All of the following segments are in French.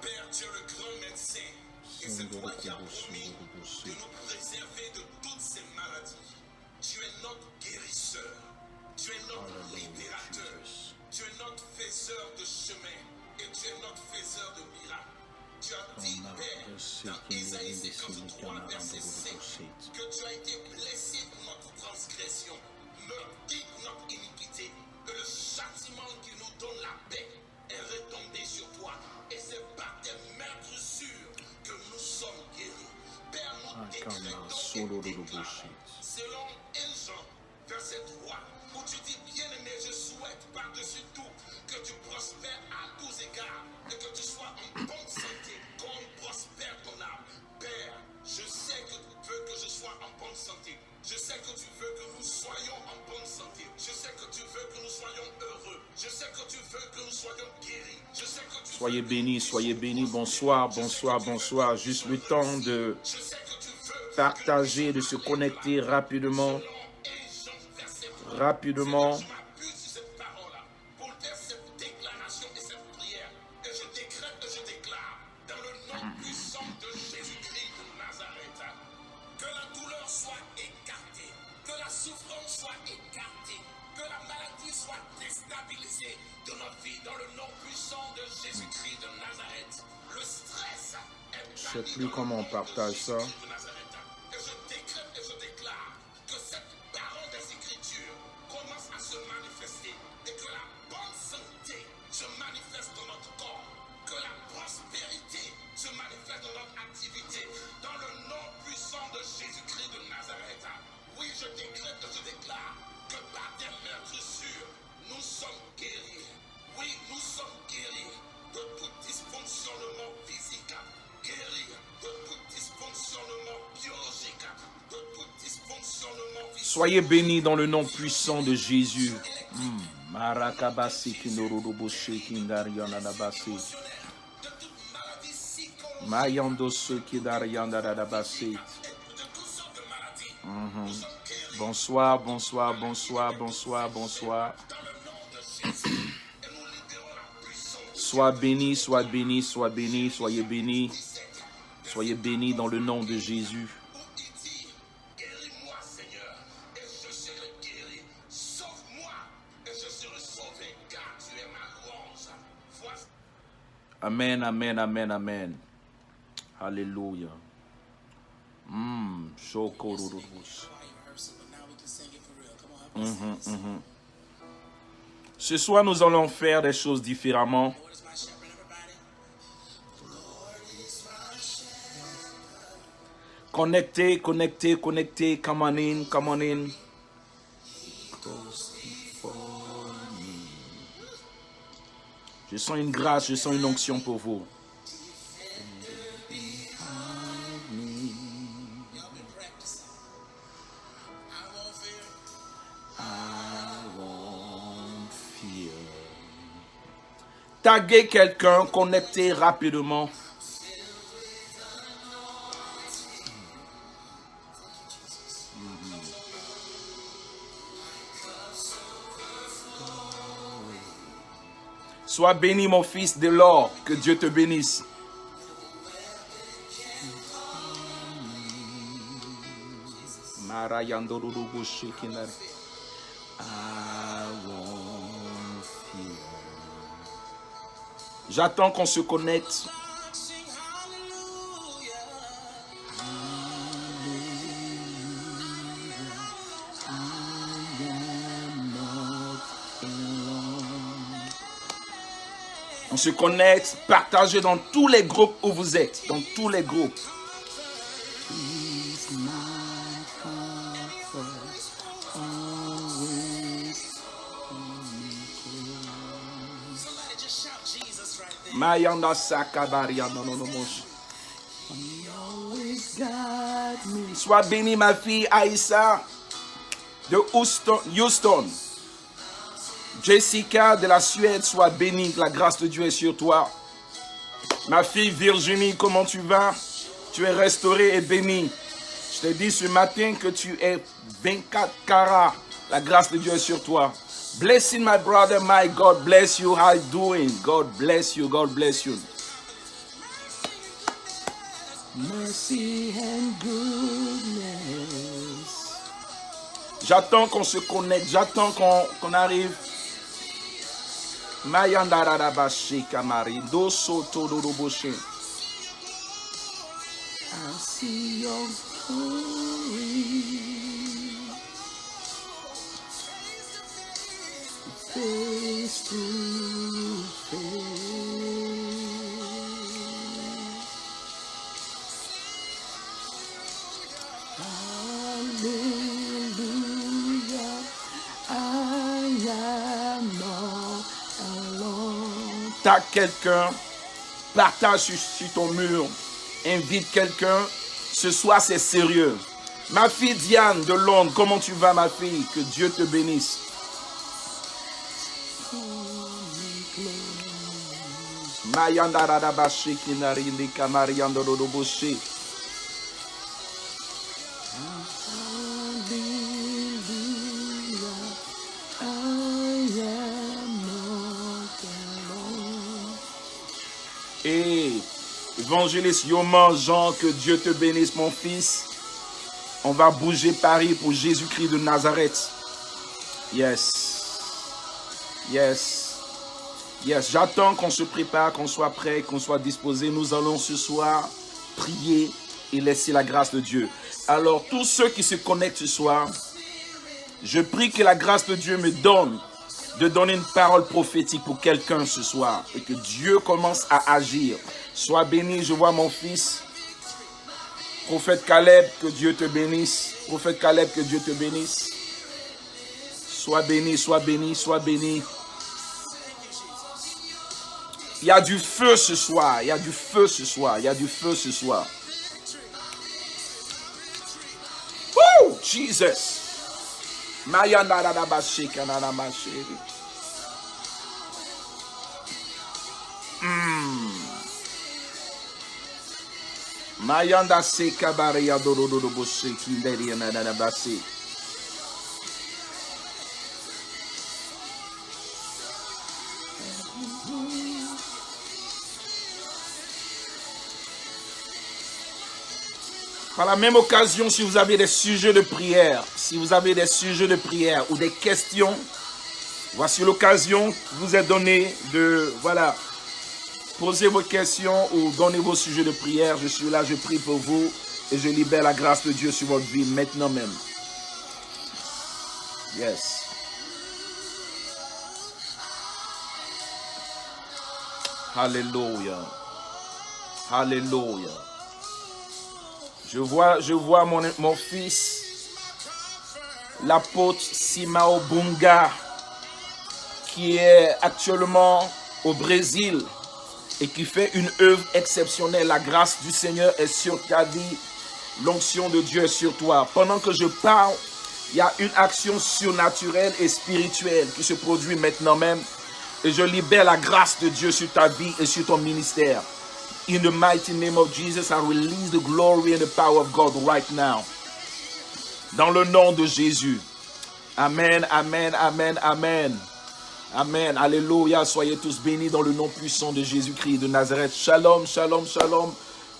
Père, tu es le grand médecin. Et c'est toi qui as promis de nous préserver de toutes ces maladies. Tu es notre guérisseur. Tu es notre libérateur. Tu es notre faiseur de chemin. Et tu es notre faiseur de miracles. Tu as dit, Père, dans Isaïe 53, verset 5, que tu as été blessé pour notre transgression, meurtri pour notre iniquité, que le châtiment qui nous donne la paix est retombé sur toi. Et c'est par tes meurtrissures que nous sommes guéris. Père, nous décrétons et déclarons, selon 1 Jean, verset 3, où tu dis, bien-aimé, je souhaite par-dessus tout que tu prospères à tous égards et que tu sois en bonne santé, comme prospère ton âme. Père, je sais que tu veux que je sois en bonne santé. Je sais que tu veux que nous soyons en bonne santé. Je sais que tu veux que nous soyons heureux. Je sais que tu veux que nous soyons guéris. Je sais que tu Soyez bénis, bonsoir, bonsoir, bonsoir. Juste le temps de partager, de se connecter rapidement. Rapidement. Je ne sais plus comment on partage ça. Soyez bénis dans le nom puissant de Jésus. Bonsoir, bonsoir, bonsoir, bonsoir, bonsoir. Sois béni, sois béni, sois béni, soyez bénis. Soyez bénis dans le nom de Jésus. Amen, amen, amen, amen. Alléluia. Ce soir, nous allons faire des choses différemment. Connectez, connectez, connectez. Come on in, come on in. Je sens une grâce, je sens une onction pour vous. Taguez quelqu'un, connectez rapidement. Sois béni, mon fils de l'or, que Dieu te bénisse. J'attends qu'on se connecte. On se connecte, partagez dans tous les groupes où vous êtes, dans tous les groupes. Mayanda Sakabaria, non. Sois bénie, ma fille Aïssa de Houston. Jessica de la Suède, sois bénie, la grâce de Dieu est sur toi. Ma fille Virginie, comment tu vas? Tu es restaurée et bénie. Je t'ai dit ce matin que tu es 24 carats. La grâce de Dieu est sur toi. Blessing my brother, my God bless you. How you doing? God bless you. God bless you. Mercy and goodness. J'attends qu'on se connecte. J'attends qu'on arrive. Mayandara bashi kamari. Doso todo boshe. I see your glory. Face to face. Hallelujah, I am not alone. T'as quelqu'un, partage sur ton mur, invite quelqu'un. Ce soir, c'est sérieux. Ma fille Diane de Londres, comment tu vas, ma fille? Que Dieu te bénisse. Mayanda Radabashi Kinari Kamariando Rodoboshi. Et évangéliste Yoman Jean, que Dieu te bénisse, mon fils. On va bouger Paris pour Jésus-Christ de Nazareth. Yes. Yes. Yes, j'attends qu'on se prépare, qu'on soit prêt, qu'on soit disposé. Nous allons ce soir prier et laisser la grâce de Dieu. Alors, tous ceux qui se connectent ce soir, je prie que la grâce de Dieu me donne de donner une parole prophétique pour quelqu'un ce soir et que Dieu commence à agir. Sois béni, je vois mon fils, prophète Caleb, que Dieu te bénisse. Prophète Caleb, que Dieu te bénisse. Sois béni, sois béni, sois béni. Il y a du feu ce soir, il y a du feu ce soir, il y a du feu ce soir. Woo! Jesus. Mayanda se kabaria dodo boshe kinderi na basi. Par la même occasion, si vous avez des sujets de prière, ou des questions, voici l'occasion qui vous est donnée de, voilà, poser vos questions ou donner vos sujets de prière. Je suis là, je prie pour vous et je libère la grâce de Dieu sur votre vie maintenant même. Yes. Alléluia. Alléluia. Je vois mon fils, l'apôtre Simao Bunga, qui est actuellement au Brésil et qui fait une œuvre exceptionnelle. La grâce du Seigneur est sur ta vie. L'onction de Dieu est sur toi. Pendant que je parle, il y a une action surnaturelle et spirituelle qui se produit maintenant même. Et je libère la grâce de Dieu sur ta vie et sur ton ministère. In the mighty name of Jesus, I release the glory and the power of God right now. Dans le nom de Jésus. Amen, amen, amen, amen. Amen, alléluia. Soyez tous bénis dans le nom puissant de Jésus-Christ de Nazareth. Shalom, shalom, shalom.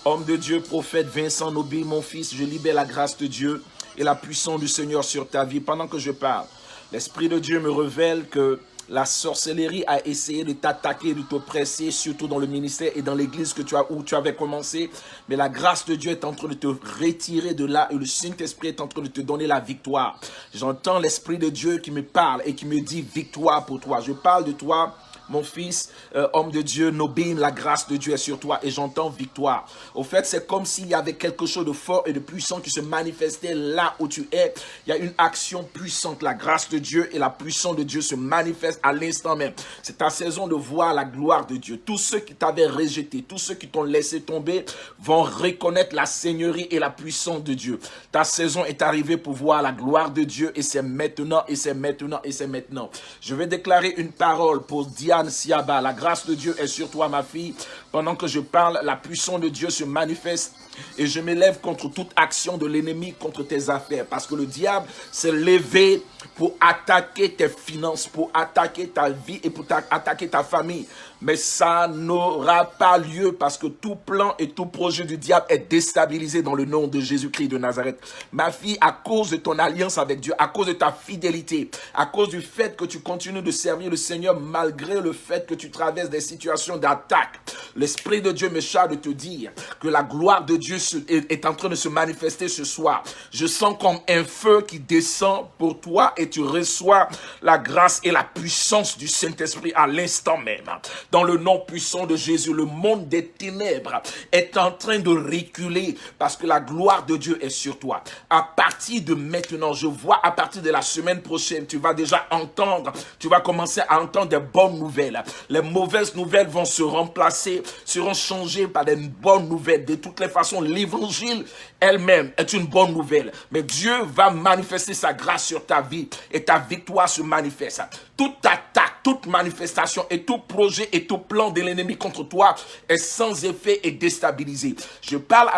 Homme de Dieu, prophète Vincent Nobi, mon fils, je libère la grâce de Dieu et la puissance du Seigneur sur ta vie. Pendant que je parle, l'Esprit de Dieu me révèle que la sorcellerie a essayé de t'attaquer, de t'oppresser, surtout dans le ministère et dans l'église où tu avais commencé. Mais la grâce de Dieu est en train de te retirer de là et le Saint-Esprit est en train de te donner la victoire. J'entends l'Esprit de Dieu qui me parle et qui me dit victoire pour toi. Je parle de toi, mon fils, homme de Dieu, Nobim, la grâce de Dieu est sur toi et j'entends victoire. Au fait, c'est comme s'il y avait quelque chose de fort et de puissant qui se manifestait là où tu es. Il y a une action puissante. La grâce de Dieu et la puissance de Dieu se manifestent à l'instant même. C'est ta saison de voir la gloire de Dieu. Tous ceux qui t'avaient rejeté, tous ceux qui t'ont laissé tomber vont reconnaître la seigneurie et la puissance de Dieu. Ta saison est arrivée pour voir la gloire de Dieu et c'est maintenant, et c'est maintenant, et c'est maintenant. Je vais déclarer une parole pour Diane Kian Siaba. La grâce de Dieu est sur toi, ma fille. Pendant que je parle, la puissance de Dieu se manifeste et je m'élève contre toute action de l'ennemi, contre tes affaires. Parce que le diable s'est levé pour attaquer tes finances, pour attaquer ta vie et pour attaquer ta famille. Mais ça n'aura pas lieu parce que tout plan et tout projet du diable est déstabilisé dans le nom de Jésus-Christ de Nazareth. Ma fille, à cause de ton alliance avec Dieu, à cause de ta fidélité, à cause du fait que tu continues de servir le Seigneur malgré le fait que tu traverses des situations d'attaque, l'Esprit de Dieu me charge de te dire que la gloire de Dieu est en train de se manifester ce soir. Je sens comme un feu qui descend pour toi et tu reçois la grâce et la puissance du Saint-Esprit à l'instant même. Dans le nom puissant de Jésus, le monde des ténèbres est en train de reculer parce que la gloire de Dieu est sur toi. À partir de maintenant, je vois à partir de la semaine prochaine, tu vas déjà entendre, tu vas commencer à entendre des bonnes nouvelles. Les mauvaises nouvelles vont se remplacer, seront changées par des bonnes nouvelles. De toutes les façons, l'évangile elle-même est une bonne nouvelle. Mais Dieu va manifester sa grâce sur ta vie et ta victoire se manifeste. Toute attaque, toute manifestation et tout projet et tout plan de l'ennemi contre toi est sans effet et déstabilisé. Je parle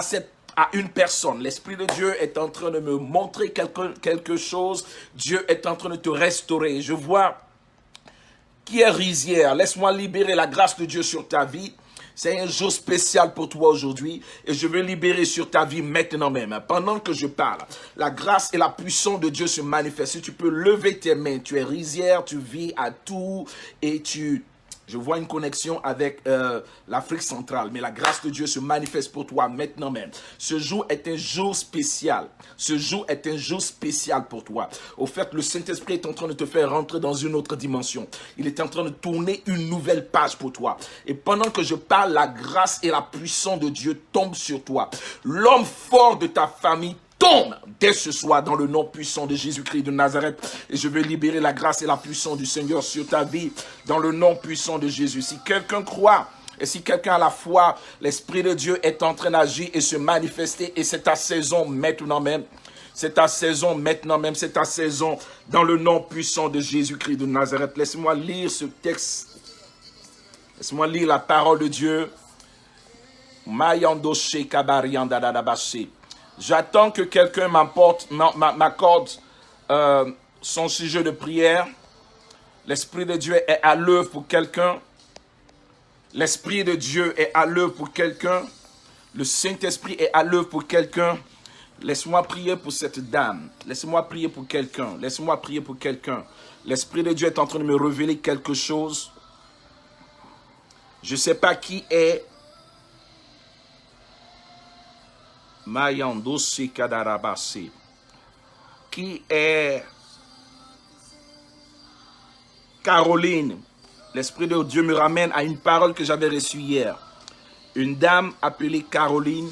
à une personne. L'Esprit de Dieu est en train de me montrer quelque chose. Dieu est en train de te restaurer. Je vois qui est rizière. Laisse-moi libérer la grâce de Dieu sur ta vie. C'est un jour spécial pour toi aujourd'hui et je veux libérer sur ta vie maintenant même. Pendant que je parle, la grâce et la puissance de Dieu se manifestent. Si tu peux lever tes mains, tu es rizière, tu vis à tout et je vois une connexion avec l'Afrique centrale, mais la grâce de Dieu se manifeste pour toi maintenant même. Ce jour est un jour spécial. Ce jour est un jour spécial pour toi. Au fait, le Saint-Esprit est en train de te faire rentrer dans une autre dimension. Il est en train de tourner une nouvelle page pour toi. Et pendant que je parle, la grâce et la puissance de Dieu tombent sur toi. L'homme fort de ta famille tombe dès ce soir dans le nom puissant de Jésus-Christ de Nazareth. Et je vais libérer la grâce et la puissance du Seigneur sur ta vie dans le nom puissant de Jésus. Si quelqu'un croit et si quelqu'un a la foi, l'Esprit de Dieu est en train d'agir et se manifester et c'est ta saison maintenant même. C'est ta saison maintenant même. C'est ta saison dans le nom puissant de Jésus-Christ de Nazareth. Laisse-moi lire ce texte. Laisse-moi lire la parole de Dieu. Mayandoshe kabariandadadabashe. J'attends que quelqu'un m'accorde son sujet de prière. L'Esprit de Dieu est à l'œuvre pour quelqu'un. L'Esprit de Dieu est à l'œuvre pour quelqu'un. Le Saint-Esprit est à l'œuvre pour quelqu'un. Laisse-moi prier pour cette dame. Laisse-moi prier pour quelqu'un. Laisse-moi prier pour quelqu'un. L'Esprit de Dieu est en train de me révéler quelque chose. Je ne sais pas qui est. Mayandosi Kadarabasi, qui est Caroline. L'Esprit de Dieu me ramène à une parole que j'avais reçue hier. Une dame appelée Caroline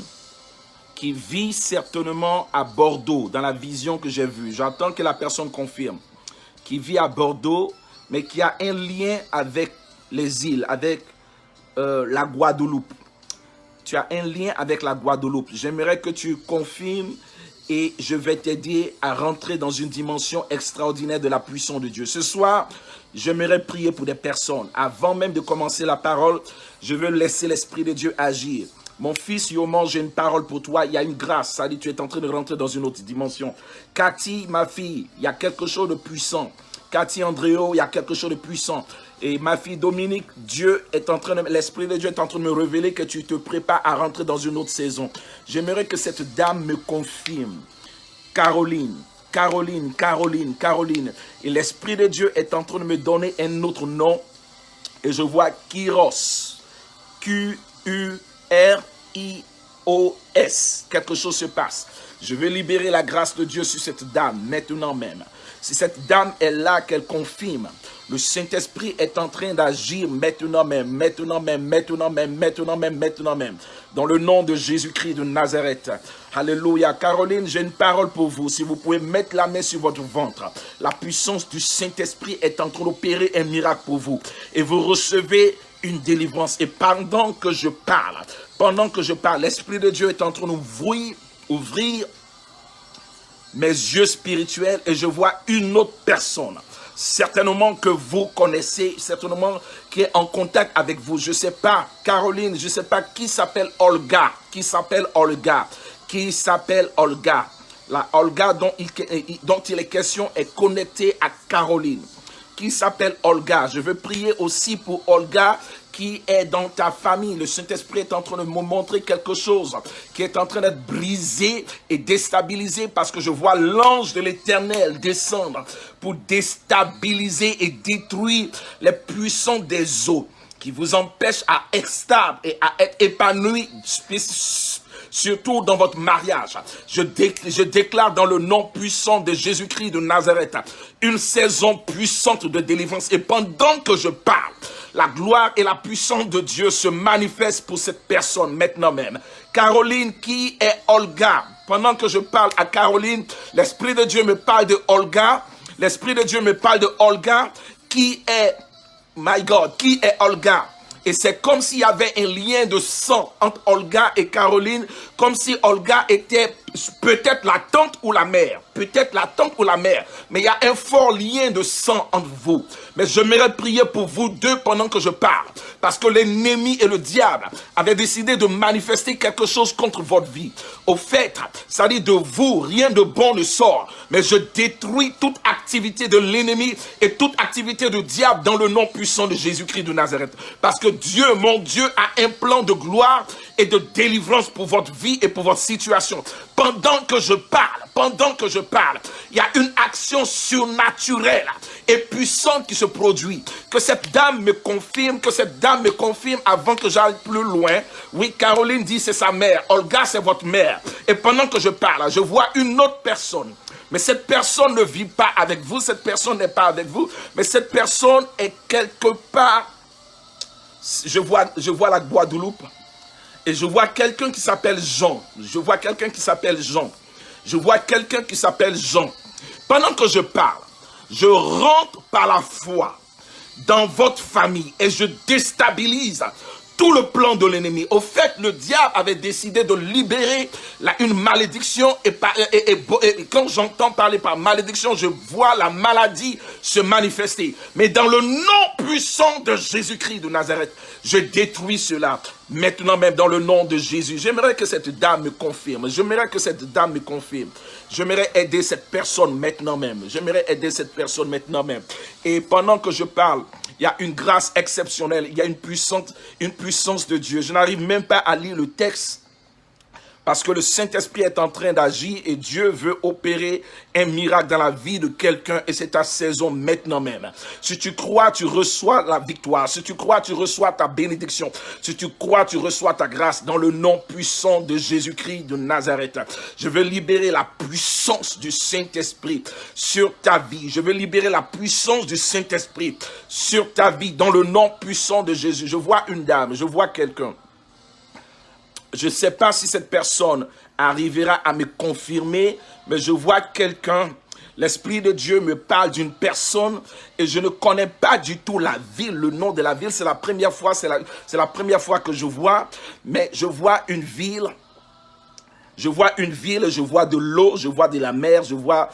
qui vit certainement à Bordeaux, dans la vision que j'ai vue. J'entends que la personne confirme. Qui vit à Bordeaux, mais qui a un lien avec les îles, avec la Guadeloupe. Tu as un lien avec la Guadeloupe. J'aimerais que tu confirmes et je vais t'aider à rentrer dans une dimension extraordinaire de la puissance de Dieu. Ce soir, j'aimerais prier pour des personnes. Avant même de commencer la parole, je veux laisser l'Esprit de Dieu agir. Mon fils Yoman, j'ai une parole pour toi. Il y a une grâce. Ça dit, tu es en train de rentrer dans une autre dimension. Cathy, ma fille, il y a quelque chose de puissant. Cathy Andréo, il y a quelque chose de puissant. Et ma fille Dominique, l'Esprit de Dieu est en train de me révéler que tu te prépares à rentrer dans une autre saison. J'aimerais que cette dame me confirme. Caroline. Et l'Esprit de Dieu est en train de me donner un autre nom. Et je vois Kyros. Q-U-R-I-O-S. Quelque chose se passe. Je vais libérer la grâce de Dieu sur cette dame maintenant même. Si cette dame est là, qu'elle confirme. Le Saint-Esprit est en train d'agir maintenant même. Dans le nom de Jésus-Christ de Nazareth. Alléluia. Caroline, j'ai une parole pour vous. Si vous pouvez mettre la main sur votre ventre. La puissance du Saint-Esprit est en train d'opérer un miracle pour vous. Et vous recevez une délivrance. Et pendant que je parle, l'Esprit de Dieu est en train d'ouvrir mes yeux spirituels et je vois une autre personne. certainement que vous connaissez, certainement qui est en contact avec vous. Je ne sais pas, Caroline, je ne sais pas qui s'appelle Olga, La Olga dont il est question est connectée à Caroline, qui s'appelle Olga. Je veux prier aussi pour Olga, qui est dans ta famille. Le Saint-Esprit est en train de me montrer quelque chose qui est en train d'être brisé et déstabilisé, parce que je vois l'ange de l'Éternel descendre pour déstabiliser et détruire les puissants des eaux qui vous empêchent à être stable et à être épanoui, surtout dans votre mariage. Je déclare dans le nom puissant de Jésus-Christ de Nazareth une saison puissante de délivrance. Et pendant que je parle, la gloire et la puissance de Dieu se manifestent pour cette personne maintenant même. Caroline, qui est Olga? Pendant que je parle à Caroline, l'Esprit de Dieu me parle de Olga. L'Esprit de Dieu me parle de Olga, qui est, my God, qui est Olga? Et c'est comme s'il y avait un lien de sang entre Olga et Caroline, comme si Olga était peut-être la tante ou la mère. Mais il y a un fort lien de sang entre vous. Mais j'aimerais prier pour vous deux pendant que je parle, parce que l'ennemi et le diable avaient décidé de manifester quelque chose contre votre vie. Au fait, ça dit de vous, rien de bon ne sort. Mais je détruis toute activité de l'ennemi et toute activité du diable dans le nom puissant de Jésus-Christ de Nazareth. Parce que Dieu, mon Dieu, a un plan de gloire et de délivrance pour votre vie et pour votre situation. Pendant que je parle, il y a une action surnaturelle et puissante qui se produit. Que cette dame me confirme avant que j'aille plus loin. Oui, Caroline dit c'est sa mère. Olga, c'est votre mère. Et pendant que je parle, je vois une autre personne. Mais cette personne ne vit pas avec vous, cette personne n'est pas avec vous, mais cette personne est quelque part. Je vois la Guadeloupe. Et je vois quelqu'un qui s'appelle Jean. Pendant que je parle, je rentre par la foi dans votre famille et je déstabilise tout le plan de l'ennemi. Au fait, le diable avait décidé de libérer une malédiction et quand j'entends parler par malédiction, je vois la maladie se manifester. Mais dans le nom puissant de Jésus-Christ de Nazareth, je détruis cela. Maintenant même, dans le nom de Jésus, j'aimerais que cette dame me confirme. J'aimerais aider cette personne maintenant même. Et pendant que je parle, il y a une grâce exceptionnelle. Il y a une puissance de Dieu. Je n'arrive même pas à lire le texte, parce que le Saint-Esprit est en train d'agir et Dieu veut opérer un miracle dans la vie de quelqu'un, et c'est ta saison maintenant même. Si tu crois, tu reçois la victoire. Si tu crois, tu reçois ta bénédiction. Si tu crois, tu reçois ta grâce dans le nom puissant de Jésus-Christ de Nazareth. Je veux libérer la puissance du Saint-Esprit sur ta vie. Je veux libérer la puissance du Saint-Esprit sur ta vie dans le nom puissant de Jésus. Je vois une dame, je vois quelqu'un. Je ne sais pas si cette personne arrivera à me confirmer, mais je vois quelqu'un. L'Esprit de Dieu me parle d'une personne et je ne connais pas du tout la ville, le nom de la ville. C'est la première fois que je vois, mais je vois une ville. Je vois de l'eau, je vois de la mer, je vois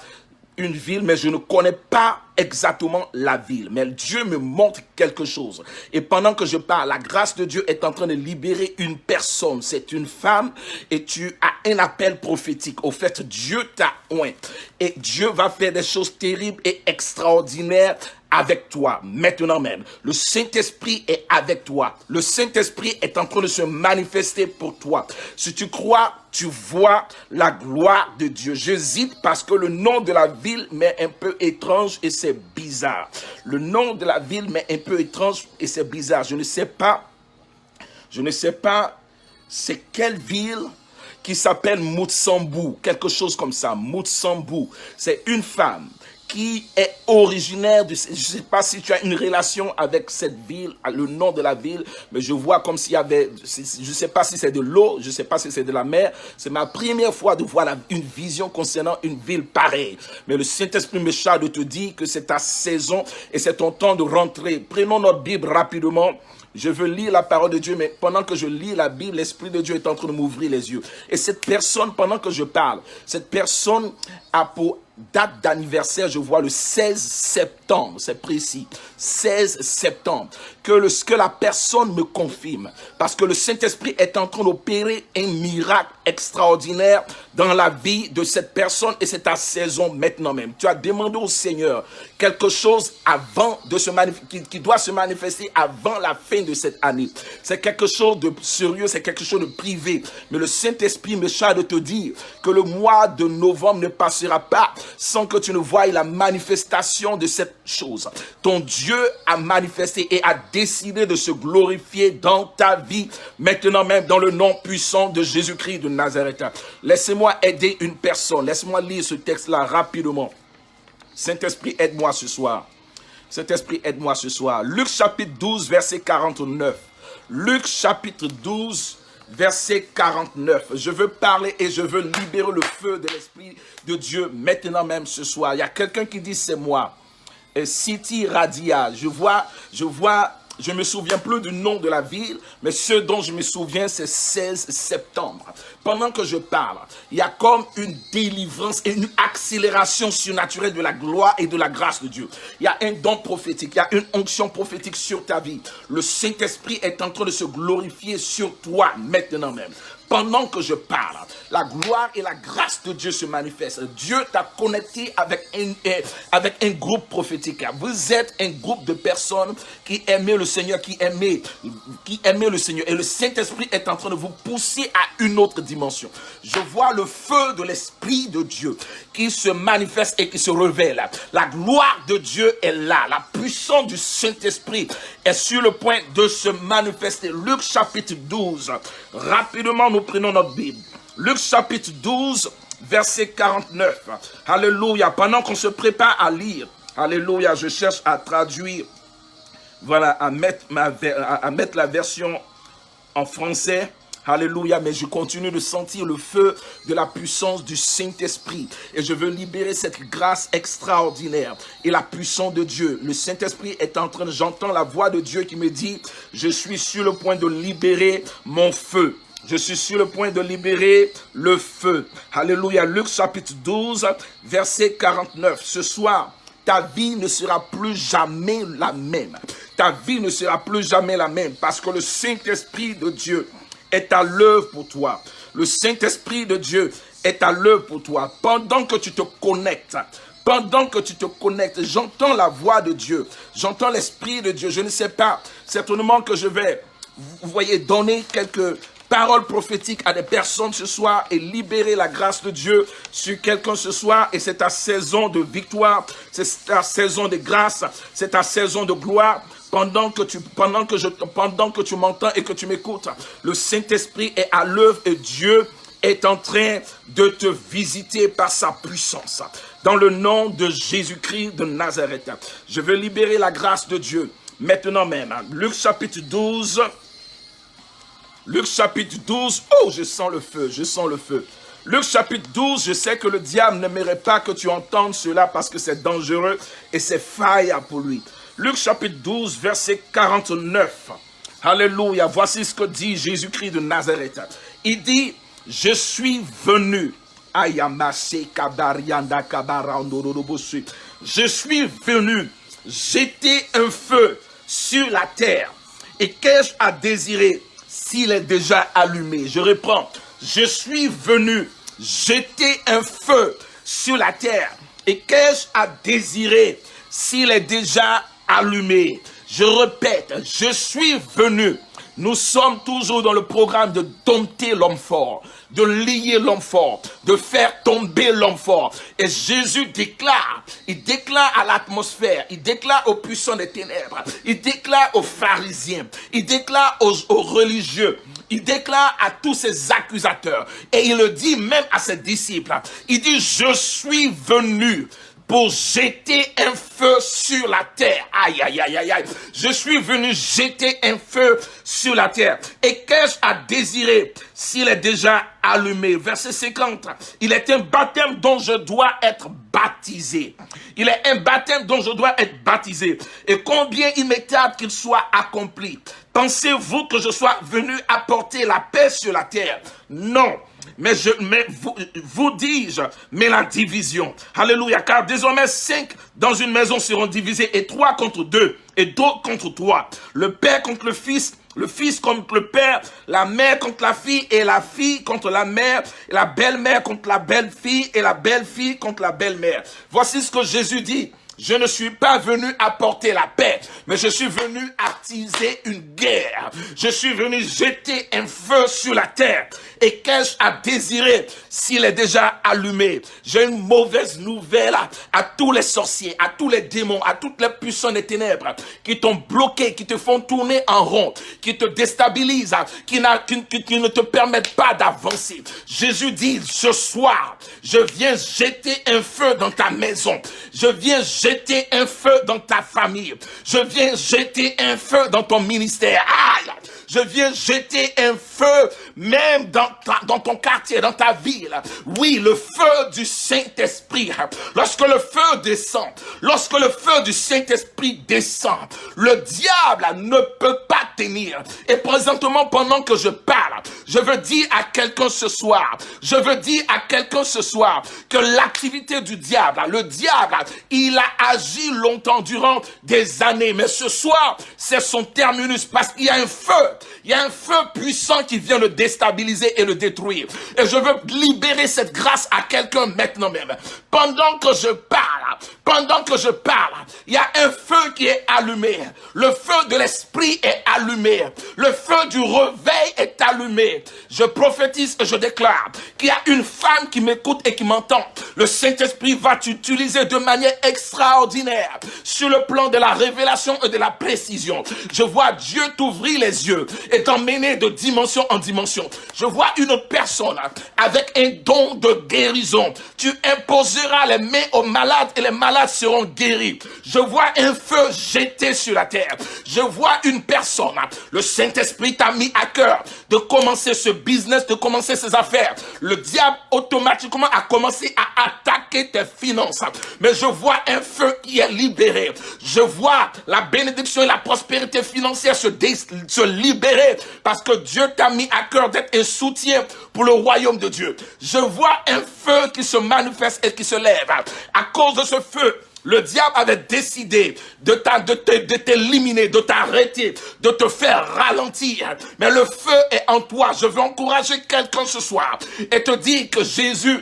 une ville, mais je ne connais pas exactement la ville. Mais Dieu me montre quelque chose. Et pendant que je parle, la grâce de Dieu est en train de libérer une personne. C'est une femme et tu as un appel prophétique. Au fait, Dieu t'a oint. Et Dieu va faire des choses terribles et extraordinaires avec toi, maintenant même. Le Saint-Esprit est avec toi. Le Saint-Esprit est en train de se manifester pour toi. Si tu crois, tu vois la gloire de Dieu. J'hésite parce que le nom de la ville m'est un peu étrange et c'est bizarre. Le nom de la ville m'est un peu étrange et c'est bizarre. Je ne sais pas c'est quelle ville qui s'appelle Mutsambu, quelque chose comme ça. Mutsambu, c'est une femme qui est originaire de... Je ne sais pas si tu as une relation avec cette ville, le nom de la ville, mais je vois comme s'il y avait... Je ne sais pas si c'est de l'eau, je ne sais pas si c'est de la mer. C'est ma première fois de voir une vision concernant une ville pareille. Mais le Saint-Esprit me charge de te dire que c'est ta saison et c'est ton temps de rentrer. Prenons notre Bible rapidement. Je veux lire la parole de Dieu, mais pendant que je lis la Bible, l'Esprit de Dieu est en train de m'ouvrir les yeux. Et cette personne, pendant que je parle, cette personne a pour date d'anniversaire, je vois le 16 septembre, c'est précis, 16 septembre, que la personne me confirme, parce que le Saint-Esprit est en train d'opérer un miracle extraordinaire dans la vie de cette personne, et c'est ta saison maintenant même. Tu as demandé au Seigneur quelque chose avant de se qui doit se manifester avant la fin de cette année. C'est quelque chose de sérieux, c'est quelque chose de privé, mais le Saint-Esprit me charge de te dire que le mois de novembre ne passera pas sans que tu ne voies la manifestation de cette chose. Ton Dieu a manifesté et a décidé de se glorifier dans ta vie, maintenant même, dans le nom puissant de Jésus-Christ de Nazareth. Laissez-moi aider une personne. Laisse-moi lire ce texte-là rapidement. Saint-Esprit, aide-moi ce soir. Saint-Esprit, aide-moi ce soir. Luc chapitre 12, verset 49. Luc chapitre 12, verset 49. Je veux parler et je veux libérer le feu de l'Esprit de Dieu maintenant même ce soir. Il y a quelqu'un qui dit c'est moi. Siti Radia. Je me souviens plus du nom de la ville, mais ce dont je me souviens, c'est 16 septembre. Pendant que je parle, il y a comme une délivrance et une accélération surnaturelle de la gloire et de la grâce de Dieu. Il y a un don prophétique, il y a une onction prophétique sur ta vie. Le Saint-Esprit est en train de se glorifier sur toi maintenant même. Pendant que je parle, la gloire et la grâce de Dieu se manifestent. Dieu t'a connecté avec un groupe prophétique. Vous êtes un groupe de personnes qui aimaient le Seigneur, qui aimaient le Seigneur. Et le Saint-Esprit est en train de vous pousser à une autre dimension. Je vois le feu de l'Esprit de Dieu qui se manifeste et qui se révèle. La gloire de Dieu est là. La puissance du Saint-Esprit est sur le point de se manifester. Luc chapitre 12. Rapidement, nous prenons notre Bible. Luc chapitre 12, verset 49. Alléluia. Pendant qu'on se prépare à lire, alléluia, je cherche à traduire, voilà, à mettre la version en français. Alléluia, mais je continue de sentir le feu de la puissance du Saint-Esprit. Et je veux libérer cette grâce extraordinaire et la puissance de Dieu. Le Saint-Esprit est en train, j'entends la voix de Dieu qui me dit, je suis sur le point de libérer mon feu. Je suis sur le point de libérer le feu. Alléluia. Luc chapitre 12, verset 49. Ce soir, ta vie ne sera plus jamais la même. Ta vie ne sera plus jamais la même parce que le Saint-Esprit de Dieu est à l'œuvre pour toi. Le Saint-Esprit de Dieu est à l'œuvre pour toi. Pendant que tu te connectes, j'entends la voix de Dieu. J'entends l'Esprit de Dieu. Je ne sais pas, certainement que je vais, vous voyez, donner quelques paroles prophétiques à des personnes ce soir et libérer la grâce de Dieu sur quelqu'un ce soir. Et c'est ta saison de victoire, c'est ta saison de grâce, c'est ta saison de gloire. Pendant que tu m'entends et que tu m'écoutes, le Saint-Esprit est à l'œuvre et Dieu est en train de te visiter par sa puissance. Dans le nom de Jésus-Christ de Nazareth, je veux libérer la grâce de Dieu maintenant même. Luc chapitre 12. Luc chapitre 12, oh, je sens le feu, je sens le feu. Luc chapitre 12, je sais que le diable n'aimerait pas que tu entendes cela parce que c'est dangereux et c'est faille pour lui. Luc chapitre 12, verset 49. Alléluia, voici ce que dit Jésus-Christ de Nazareth. Il dit, je suis venu. Je suis venu jeter un feu sur la terre. Et qu'ai-je à désirer s'il est déjà allumé? Je reprends. Je suis venu jeter un feu sur la terre. Et qu'ai-je à désirer s'il est déjà allumé? Je répète, je suis venu. Nous sommes toujours dans le programme de dompter l'homme fort, de lier l'homme fort, de faire tomber l'homme fort. Et Jésus déclare, il déclare à l'atmosphère, il déclare aux puissants des ténèbres, il déclare aux pharisiens, il déclare aux religieux, il déclare à tous ses accusateurs. Et il le dit même à ses disciples. Il dit, je suis venu pour jeter un feu sur la terre. Aïe, aïe, aïe, aïe, aïe. Je suis venu jeter un feu sur la terre. Et qu'ai-je à désirer s'il est déjà allumé? Verset 50. Il est un baptême dont je dois être baptisé. Il est un baptême dont je dois être baptisé. Et combien il m'est tarde qu'il soit accompli. Pensez-vous que je sois venu apporter la paix sur la terre? Non. mais vous dis-je, mais la division. Alléluia, car désormais 5 dans une maison seront divisés, et 3 contre 2, et 2 contre 3. Le père contre le fils contre le père, la mère contre la fille contre la mère, et la belle-mère contre la belle-fille, et la belle-fille contre la belle-mère. Voici ce que Jésus dit. Je ne suis pas venu apporter la paix, mais je suis venu attiser une guerre. Je suis venu jeter un feu sur la terre. Et qu'ai-je à désirer s'il est déjà allumé? J'ai une mauvaise nouvelle à tous les sorciers, à tous les démons, à toutes les puissances des ténèbres qui t'ont bloqué, qui te font tourner en rond, qui te déstabilisent, qui ne te permettent pas d'avancer. Jésus dit, ce soir, je viens jeter un feu dans ta maison. Je viens jeter un feu dans ta famille. Je viens jeter un feu dans ton ministère. Aïe! Je viens jeter un feu même dans ton quartier, dans ta ville. Oui, le feu du Saint-Esprit. Lorsque le feu descend, lorsque le feu du Saint-Esprit descend, le diable ne peut pas tenir. Et présentement, pendant que je parle, je veux dire à quelqu'un ce soir, que l'activité du diable, le diable, il a agi longtemps durant des années. Mais ce soir, c'est son terminus parce qu'il y a un feu. Il y a un feu puissant qui vient le déstabiliser et le détruire. Et je veux libérer cette grâce à quelqu'un maintenant même. Pendant que je parle, il y a un feu qui est allumé. Le feu de l'esprit est allumé. Le feu du réveil est allumé. Je prophétise et je déclare qu'il y a une femme qui m'écoute et qui m'entend. Le Saint-Esprit va t'utiliser de manière extraordinaire sur le plan de la révélation et de la précision. Je vois Dieu t'ouvrir les yeux et t'emmener de dimension en dimension. Je vois une personne avec un don de guérison. Tu imposeras les mains aux malades et les malades seront guéris. Je vois un feu jeté sur la terre. Je vois une personne, le Saint-Esprit t'a mis à cœur de commencer ce business, de commencer ces affaires. Le diable automatiquement a commencé à attaquer tes finances. Mais je vois un feu qui est libéré. Je vois la bénédiction et la prospérité financière se libérer parce que Dieu t'a mis à cœur d'être un soutien pour le royaume de Dieu. Je vois un feu qui se manifeste et qui se lève. À cause de ce feu, le diable avait décidé de t'éliminer, de t'arrêter, de te faire ralentir. Mais le feu est en toi. Je veux encourager quelqu'un ce soir et te dire que Jésus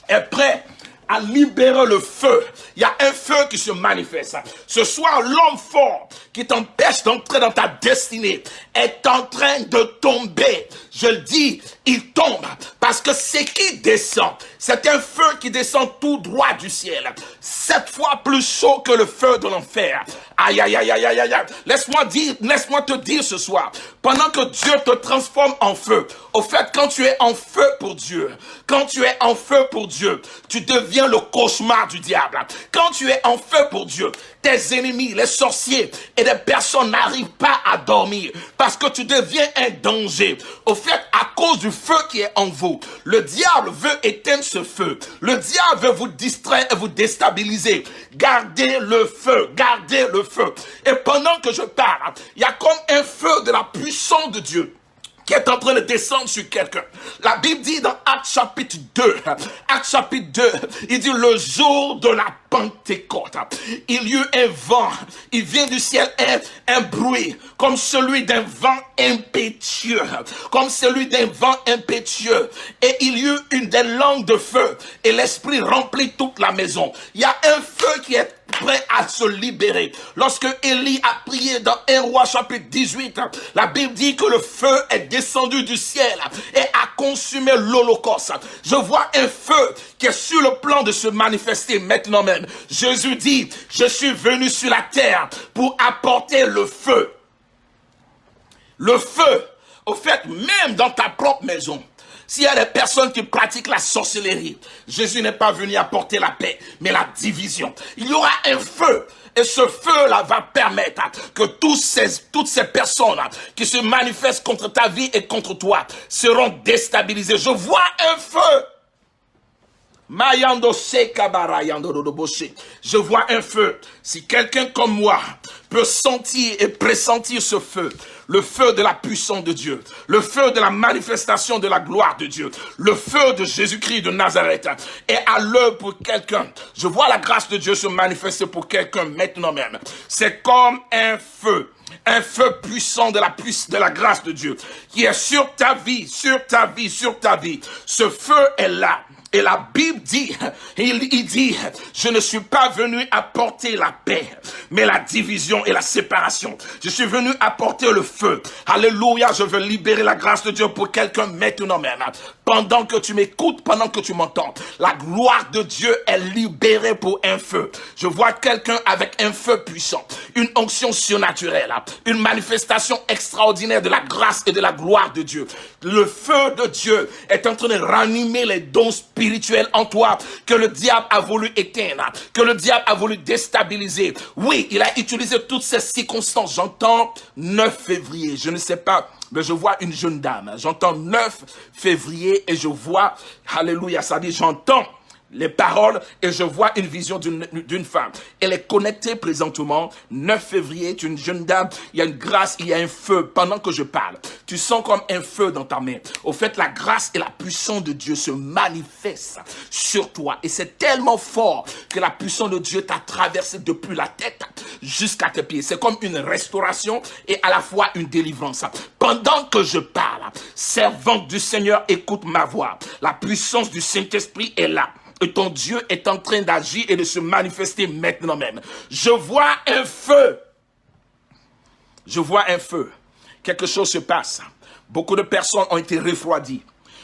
est prêt à libérer le feu. Il y a un feu qui se manifeste. Ce soir, l'homme fort qui t'empêche d'entrer dans ta destinée est en train de tomber. Je le dis, il tombe parce que ce qui descend, c'est un feu qui descend tout droit du ciel. 7 fois plus chaud que le feu de l'enfer. Aïe, aïe, aïe, aïe, aïe, aïe. Laisse-moi te dire ce soir, pendant que Dieu te transforme en feu, au fait, quand tu es en feu pour Dieu, tu deviens le cauchemar du diable. Quand tu es en feu pour Dieu, tes ennemis, les sorciers et des personnes n'arrivent pas à dormir parce que tu deviens un danger. Au fait, à cause du feu qui est en vous, le diable veut éteindre ce feu. Le diable veut vous distraire et vous déstabiliser. Gardez le feu, gardez le feu. Et pendant que je parle, il y a comme un feu de la puissance de Dieu qui est en train de descendre sur quelqu'un. La Bible dit dans Actes chapitre 2, il dit le jour de la Pentecôte, il y eut un vent, il vient du ciel un bruit, comme celui d'un vent impétueux, et il y eut des langues de feu, et l'esprit remplit toute la maison. Il y a un feu qui est prêt à se libérer. Lorsque Élie a prié dans 1 Roi chapitre 18, la Bible dit que le feu est descendu du ciel et a consumé l'holocauste. Je vois un feu qui est sur le plan de se manifester maintenant même. Jésus dit, je suis venu sur la terre pour apporter le feu. Le feu, au fait, même dans ta propre maison. S'il y a des personnes qui pratiquent la sorcellerie, Jésus n'est pas venu apporter la paix, mais la division. Il y aura un feu. Et ce feu-là va permettre que toutes ces personnes qui se manifestent contre ta vie et contre toi seront déstabilisées. Je vois un feu. Mayando sekabara yando dodoboshe. Je vois un feu. Si quelqu'un comme moi peut sentir et pressentir ce feu, le feu de la puissance de Dieu, le feu de la manifestation de la gloire de Dieu, le feu de Jésus-Christ de Nazareth est à l'œuvre pour quelqu'un. Je vois la grâce de Dieu se manifester pour quelqu'un maintenant même. C'est comme un feu puissant de la grâce de Dieu qui est sur ta vie, sur ta vie, sur ta vie. Ce feu est là. Et la Bible dit, il dit, je ne suis pas venu apporter la paix, mais la division et la séparation. Je suis venu apporter le feu. Alléluia, je veux libérer la grâce de Dieu pour quelqu'un maintenant même. Pendant que tu m'écoutes, pendant que tu m'entends, la gloire de Dieu est libérée pour un feu. Je vois quelqu'un avec un feu puissant, une onction surnaturelle, une manifestation extraordinaire de la grâce et de la gloire de Dieu. Le feu de Dieu est en train de ranimer les dons spirituels en toi que le diable a voulu éteindre, que le diable a voulu déstabiliser. Oui, il a utilisé toutes ces circonstances. J'entends 9 février, je ne sais pas, mais je vois une jeune dame. J'entends 9 février et je vois, alléluia, ça dit, j'entends les paroles et je vois une vision d'une femme. Elle est connectée présentement. 9 février, tu es une jeune dame. Il y a une grâce, il y a un feu pendant que je parle. Tu sens comme un feu dans ta main. Au fait, la grâce et la puissance de Dieu se manifestent sur toi. Et c'est tellement fort que la puissance de Dieu t'a traversé depuis la tête jusqu'à tes pieds. C'est comme une restauration et à la fois une délivrance. Pendant que je parle, servante du Seigneur, écoute ma voix. La puissance du Saint-Esprit est là. Et ton Dieu est en train d'agir et de se manifester maintenant même. Je vois un feu. Je vois un feu. Quelque chose se passe. Beaucoup de personnes ont été refroidies.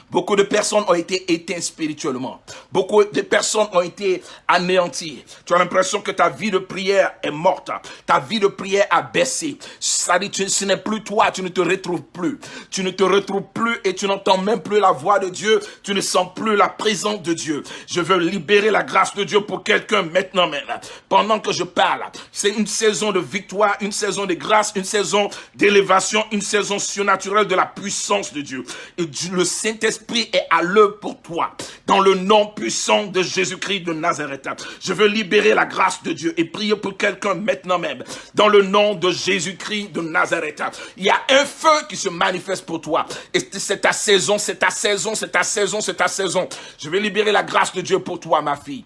Beaucoup de personnes ont été éteintes spirituellement. Beaucoup de personnes ont été anéanties. Tu as l'impression que ta vie de prière est morte. Ta vie de prière a baissé. Ça dit, ce n'est plus toi, tu ne te retrouves plus. Tu ne te retrouves plus et tu n'entends même plus la voix de Dieu. Tu ne sens plus la présence de Dieu. Je veux libérer la grâce de Dieu pour quelqu'un maintenant même. Pendant que je parle, c'est une saison de victoire, une saison de grâce, une saison d'élévation, une saison surnaturelle de la puissance de Dieu. Et le Saint-Esprit est à l'œuvre pour toi. Dans le nom puissant de Jésus-Christ de Nazareth. Je veux libérer la grâce de Dieu et prier pour quelqu'un maintenant même. Dans le nom de Jésus-Christ de Nazareth. Il y a un feu qui se manifeste pour toi. Et c'est ta saison, c'est ta saison, c'est ta saison, c'est ta saison. Je vais libérer la grâce de Dieu pour toi, ma fille.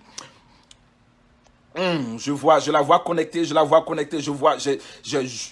Je la vois connectée,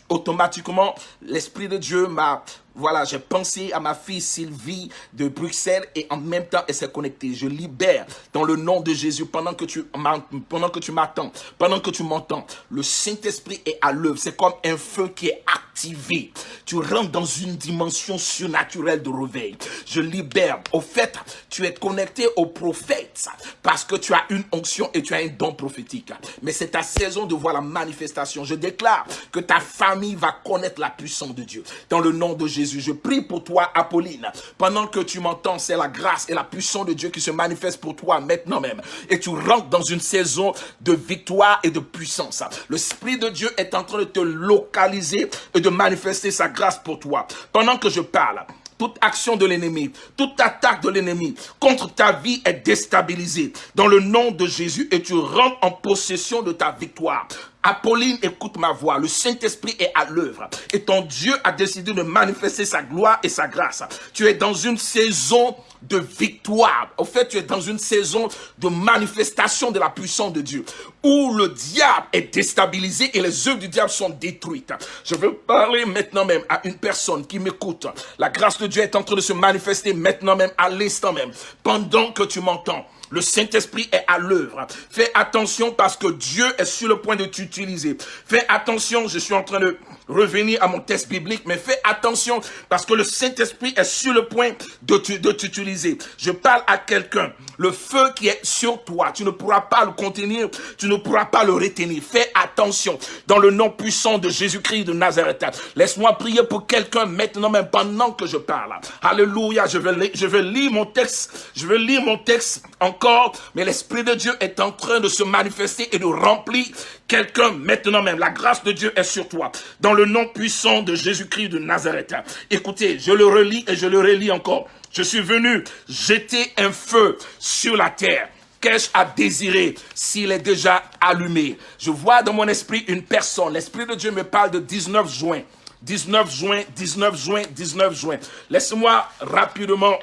automatiquement, l'Esprit de Dieu m'a, voilà, j'ai pensé à ma fille Sylvie de Bruxelles et en même temps elle s'est connectée. Je libère dans le nom de Jésus pendant que tu m'attends, pendant que tu m'entends. Le Saint-Esprit est à l'œuvre. C'est comme un feu qui est activé. Tu rentres dans une dimension surnaturelle de réveil. Je libère. Au fait, tu es connecté au prophète parce que tu as une onction et tu as un don prophétique. Mais c'est ta saison de voir la manifestation. Je déclare que ta famille va connaître la puissance de Dieu. Dans le nom de Jésus, je prie pour toi, Apolline. Pendant que tu m'entends, c'est la grâce et la puissance de Dieu qui se manifeste pour toi maintenant même. Et tu rentres dans une saison de victoire et de puissance. L'Esprit de Dieu est en train de te localiser et de manifester sa grâce pour toi. Pendant que je parle, toute action de l'ennemi, toute attaque de l'ennemi contre ta vie est déstabilisée dans le nom de Jésus et tu rentres en possession de ta victoire. Apolline, écoute ma voix. Le Saint-Esprit est à l'œuvre et ton Dieu a décidé de manifester sa gloire et sa grâce. Tu es dans une saison de victoire. Au fait, tu es dans une saison de manifestation de la puissance de Dieu où le diable est déstabilisé et les œuvres du diable sont détruites. Je veux parler maintenant même à une personne qui m'écoute. La grâce de Dieu est en train de se manifester maintenant même, à l'instant même, pendant que tu m'entends. Le Saint-Esprit est à l'œuvre. Fais attention parce que Dieu est sur le point de t'utiliser. Fais attention, je suis en train de revenir à mon texte biblique, mais fais attention parce que le Saint-Esprit est sur le point de t'utiliser. Je parle à quelqu'un. Le feu qui est sur toi, tu ne pourras pas le contenir, tu ne pourras pas le retenir. Fais attention dans le nom puissant de Jésus-Christ de Nazareth. Laisse-moi prier pour quelqu'un maintenant même pendant que je parle. Alléluia, je vais lire mon texte. Je vais lire mon texte encore, mais l'Esprit de Dieu est en train de se manifester et de remplir quelqu'un maintenant même. La grâce de Dieu est sur toi. Dans le nom puissant de Jésus-Christ de Nazareth. Écoutez, je le relis et je le relis encore. Je suis venu jeter un feu sur la terre Qu'ai-je à désirer s'il est déjà allumé? Je vois dans mon esprit une personne. L'Esprit de Dieu me parle de 19 juin. 19 juin, 19 juin, 19 juin. Laisse-moi rapidement.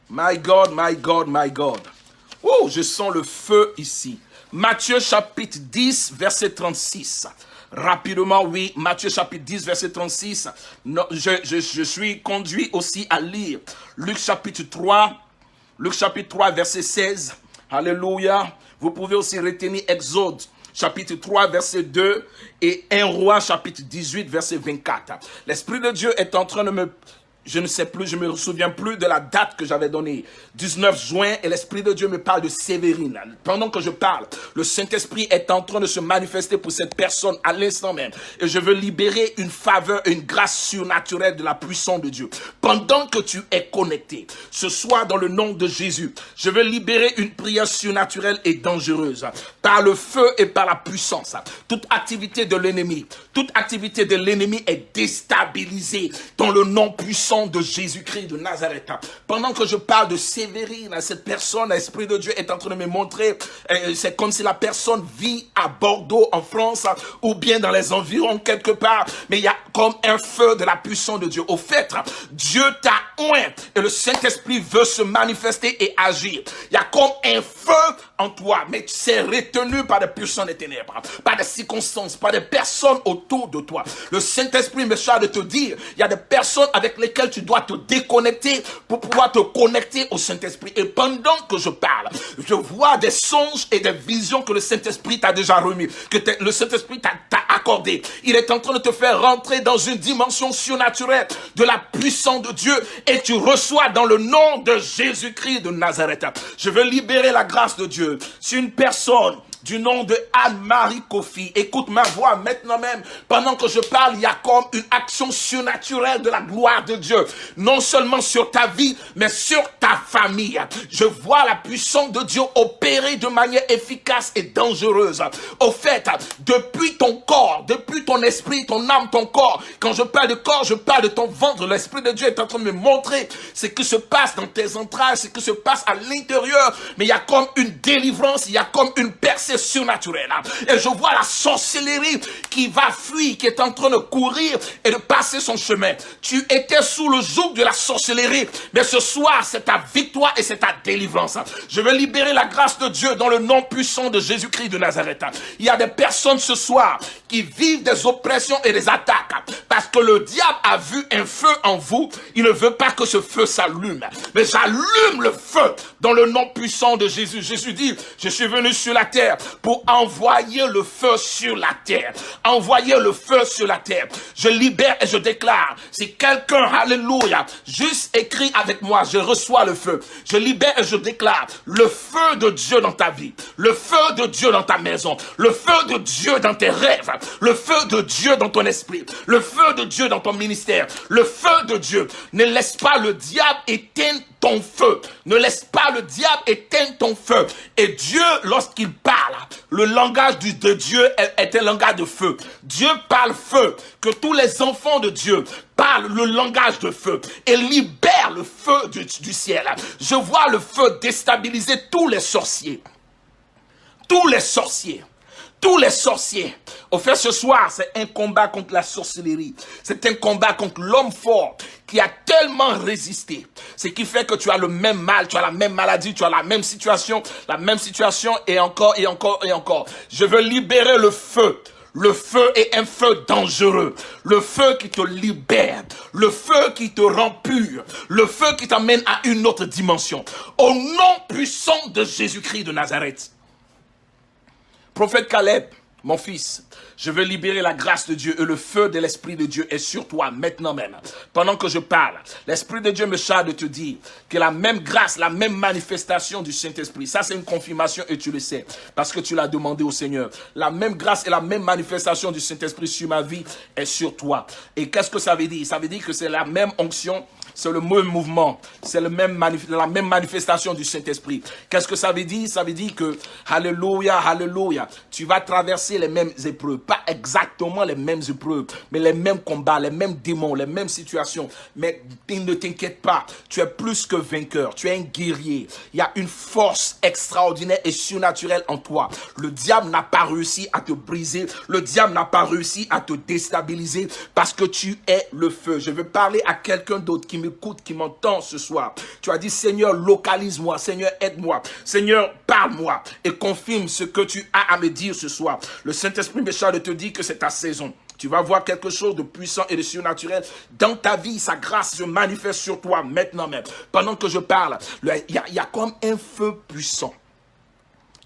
My God, my God, my God. Oh, je sens le feu ici. Matthieu chapitre 10, verset 36. Rapidement, oui, Matthieu chapitre 10, verset 36. Non, je suis conduit aussi à lire Luc chapitre 3, verset 16. Alléluia. Vous pouvez aussi retenir Exode chapitre 3, verset 2 et 1 Roi chapitre 18, verset 24. L'Esprit de Dieu est en train de me... Je ne sais plus, je ne me souviens plus de la date que j'avais donnée. 19 juin, et l'Esprit de Dieu me parle de Sévérine. Pendant que je parle, le Saint-Esprit est en train de se manifester pour cette personne à l'instant même. Et je veux libérer une faveur, une grâce surnaturelle de la puissance de Dieu. Pendant que tu es connecté, ce soir dans le nom de Jésus, je veux libérer une prière surnaturelle et dangereuse. Par le feu et par la puissance. Toute activité de l'ennemi est déstabilisée dans le nom puissant de Jésus-Christ de Nazareth. Pendant que je parle de Sévérine, cette personne, l'Esprit de Dieu est en train de me montrer, c'est comme si la personne vit à Bordeaux en France ou bien dans les environs quelque part, mais il y a comme un feu de la puissance de Dieu. Au fait, Dieu t'a oint et le Saint-Esprit veut se manifester et agir. Il y a comme un feu en toi, mais tu es retenu par des puissances des ténèbres, par des circonstances, par des personnes autour de toi. Le Saint-Esprit me charge de te dire, il y a des personnes avec lesquelles tu dois te déconnecter pour pouvoir te connecter au Saint-Esprit. Et pendant que je parle, je vois des songes et des visions que le Saint-Esprit t'a déjà remis, que le Saint-Esprit t'a accordé. Il est en train de te faire rentrer dans une dimension surnaturelle de la puissance de Dieu et tu reçois dans le nom de Jésus-Christ de Nazareth. Je veux libérer la grâce de Dieu sur une personne du nom de Anne-Marie Kofi. Écoute ma voix maintenant même. Pendant que je parle, il y a comme une action surnaturelle de la gloire de Dieu. Non seulement sur ta vie, mais sur ta famille. Je vois la puissance de Dieu opérer de manière efficace et dangereuse. Au fait, depuis ton corps, depuis ton esprit, ton âme, ton corps. Quand je parle de corps, je parle de ton ventre. L'Esprit de Dieu est en train de me montrer ce qui se passe dans tes entrailles, ce qui se passe à l'intérieur. Mais il y a comme une délivrance, il y a comme une percée surnaturelle. Et je vois la sorcellerie qui va fuir, qui est en train de courir et de passer son chemin. Tu étais sous le joug de la sorcellerie, mais ce soir, c'est ta victoire et c'est ta délivrance. Je veux libérer la grâce de Dieu dans le nom puissant de Jésus-Christ de Nazareth. Il y a des personnes ce soir qui vivent des oppressions et des attaques parce que le diable a vu un feu en vous. Il ne veut pas que ce feu s'allume. Mais j'allume le feu dans le nom puissant de Jésus. Jésus dit, je suis venu sur la terre pour envoyer le feu sur la terre. Envoyer le feu sur la terre. Je libère et je déclare, si quelqu'un, alléluia, juste écrit avec moi, je reçois le feu. Je libère et je déclare le feu de Dieu dans ta vie, le feu de Dieu dans ta maison, le feu de Dieu dans tes rêves, le feu de Dieu dans ton esprit, le feu de Dieu dans ton ministère, le feu de Dieu. Ne laisse pas le diable éteindre ton feu. Ne laisse pas le diable éteindre ton feu. Et Dieu, lorsqu'il parle, le langage de Dieu est un langage de feu. Dieu parle feu. Que tous les enfants de Dieu parlent le langage de feu et libèrent le feu du ciel. Je vois le feu déstabiliser tous les sorciers. Tous les sorciers. Tous les sorciers. Au fait, ce soir, c'est un combat contre la sorcellerie. C'est un combat contre l'homme fort qui a tellement résisté. Ce qui fait que tu as le même mal, tu as la même maladie, tu as la même situation et encore et encore et encore. Je veux libérer le feu. Le feu est un feu dangereux. Le feu qui te libère. Le feu qui te rend pur. Le feu qui t'amène à une autre dimension. Au nom puissant de Jésus-Christ de Nazareth. Prophète Caleb, mon fils, je veux libérer la grâce de Dieu et le feu de l'Esprit de Dieu est sur toi maintenant même. Pendant que je parle, l'Esprit de Dieu me charge de te dire que la même grâce, la même manifestation du Saint-Esprit, ça c'est une confirmation et tu le sais, parce que tu l'as demandé au Seigneur. La même grâce et la même manifestation du Saint-Esprit sur ma vie est sur toi. Et qu'est-ce que ça veut dire? Ça veut dire que c'est la même onction, c'est le même mouvement, c'est la même manifestation du Saint-Esprit. Qu'est-ce que ça veut dire? Ça veut dire que, alléluia, alléluia, tu vas traverser les mêmes épreuves. épreuves. Pas exactement les mêmes épreuves, mais les mêmes combats, les mêmes démons, les mêmes situations. Mais ne t'inquiète pas, tu es plus que vainqueur. Tu es un guerrier. Il y a une force extraordinaire et surnaturelle en toi. Le diable n'a pas réussi à te briser. Le diable n'a pas réussi à te déstabiliser parce que tu es le feu. Je veux parler à quelqu'un d'autre qui m'écoute, qui m'entend ce soir. Tu as dit, Seigneur, localise-moi. Seigneur, aide-moi. Seigneur, parle-moi et confirme ce que tu as à me dire ce soir. Le Saint-Esprit me charge de te dire que c'est ta saison. Tu vas voir quelque chose de puissant et de surnaturel dans ta vie. Sa grâce se manifeste sur toi maintenant même. Pendant que je parle, il y a comme un feu puissant.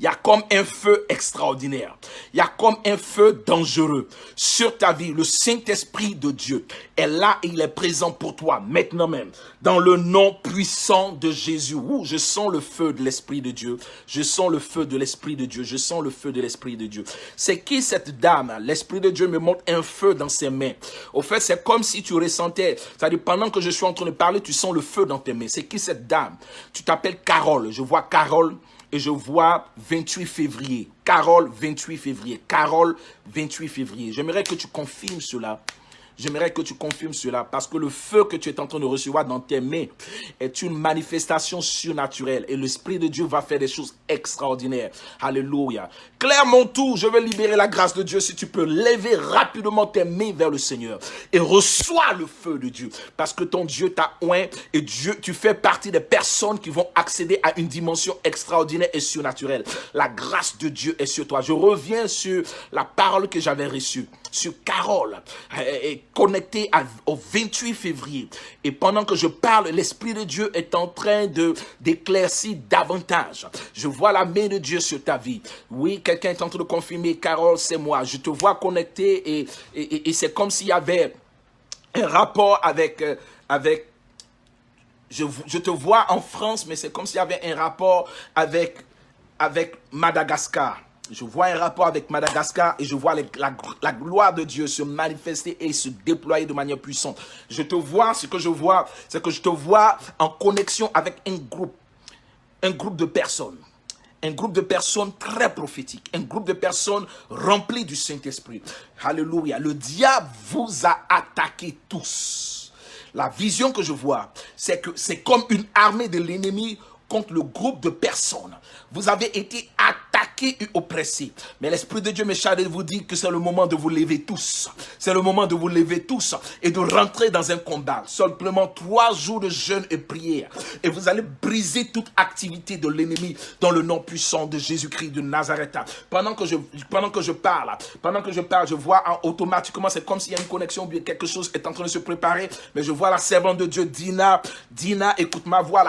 Il y a comme un feu extraordinaire. Il y a comme un feu dangereux sur ta vie. Le Saint-Esprit de Dieu est là et il est présent pour toi maintenant même. Dans le nom puissant de Jésus. Ouh, je sens le feu de l'Esprit de Dieu. Je sens le feu de l'Esprit de Dieu. Je sens le feu de l'Esprit de Dieu. C'est qui cette dame? L'Esprit de Dieu me montre un feu dans ses mains. Au fait, c'est comme si tu ressentais, c'est-à-dire pendant que je suis en train de parler, tu sens le feu dans tes mains. C'est qui cette dame? Tu t'appelles Carole. Je vois Carole. Et je vois 28 février. Carole, 28 février. Carole, 28 février. J'aimerais que tu confirmes cela. J'aimerais que tu confirmes cela parce que le feu que tu es en train de recevoir dans tes mains est une manifestation surnaturelle et l'Esprit de Dieu va faire des choses extraordinaires. Alléluia. Claire Montour, je vais libérer la grâce de Dieu. Si tu peux lever rapidement tes mains vers le Seigneur et reçois le feu de Dieu parce que ton Dieu t'a oint et Dieu, tu fais partie des personnes qui vont accéder à une dimension extraordinaire et surnaturelle. La grâce de Dieu est sur toi. Je reviens sur la parole que j'avais reçue, sur Carole, connecté au 28 février. Et pendant que je parle, l'Esprit de Dieu est en train d'éclaircir davantage. Je vois la main de Dieu sur ta vie. Oui, quelqu'un est en train de confirmer, Carole, c'est moi. Je te vois connecté et c'est comme s'il y avait un rapport avec je te vois en France, mais c'est comme s'il y avait un rapport avec Madagascar. Je vois un rapport avec Madagascar et je vois la gloire de Dieu se manifester et se déployer de manière puissante. Je te vois, ce que je vois, c'est que je te vois en connexion avec un groupe de personnes. Un groupe de personnes très prophétiques. Un groupe de personnes remplies du Saint-Esprit. Alléluia. Le diable vous a attaqué tous. La vision que je vois, c'est que c'est comme une armée de l'ennemi contre le groupe de personnes. Vous avez été attaqués et oppressés. Mais l'Esprit de Dieu me charge de vous dire que c'est le moment de vous lever tous. C'est le moment de vous lever tous et de rentrer dans un combat. Simplement 3 jours de jeûne et prière. Et vous allez briser toute activité de l'ennemi dans le nom puissant de Jésus-Christ de Nazareth. Pendant que je parle, je vois automatiquement, c'est comme s'il y a une connexion, bien quelque chose est en train de se préparer. Mais je vois la servante de Dieu, Dina. Dina, écoute ma voix,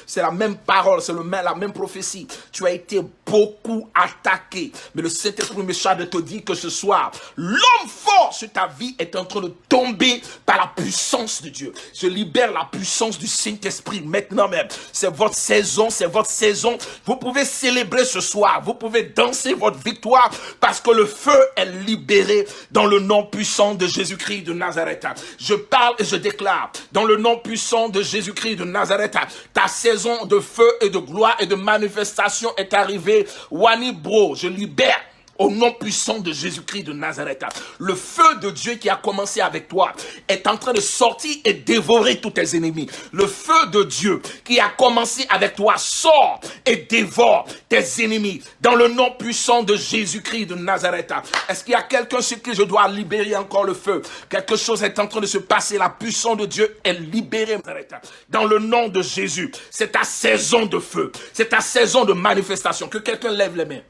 c'est la même parole, c'est la même prophétie. Tu as été beaucoup attaqué. Mais le Saint-Esprit me charge de te dire que ce soir, l'homme fort sur ta vie est en train de tomber par la puissance de Dieu. Je libère la puissance du Saint-Esprit maintenant même. C'est votre saison, c'est votre saison. Vous pouvez célébrer ce soir. Vous pouvez danser votre victoire parce que le feu est libéré dans le nom puissant de Jésus-Christ de Nazareth. Je parle et je déclare dans le nom puissant de Jésus-Christ de Nazareth, ta saison de feu et de gloire et de manifestation est arrivée. Wani Bro, je libère au nom puissant de Jésus-Christ de Nazareth. Le feu de Dieu qui a commencé avec toi est en train de sortir et dévorer tous tes ennemis. Le feu de Dieu qui a commencé avec toi sort et dévore tes ennemis dans le nom puissant de Jésus-Christ de Nazareth. Est-ce qu'il y a quelqu'un sur qui je dois libérer encore le feu? Quelque chose est en train de se passer. La puissance de Dieu est libérée dans le nom de Jésus. C'est ta saison de feu. C'est ta saison de manifestation. Que quelqu'un lève les mains.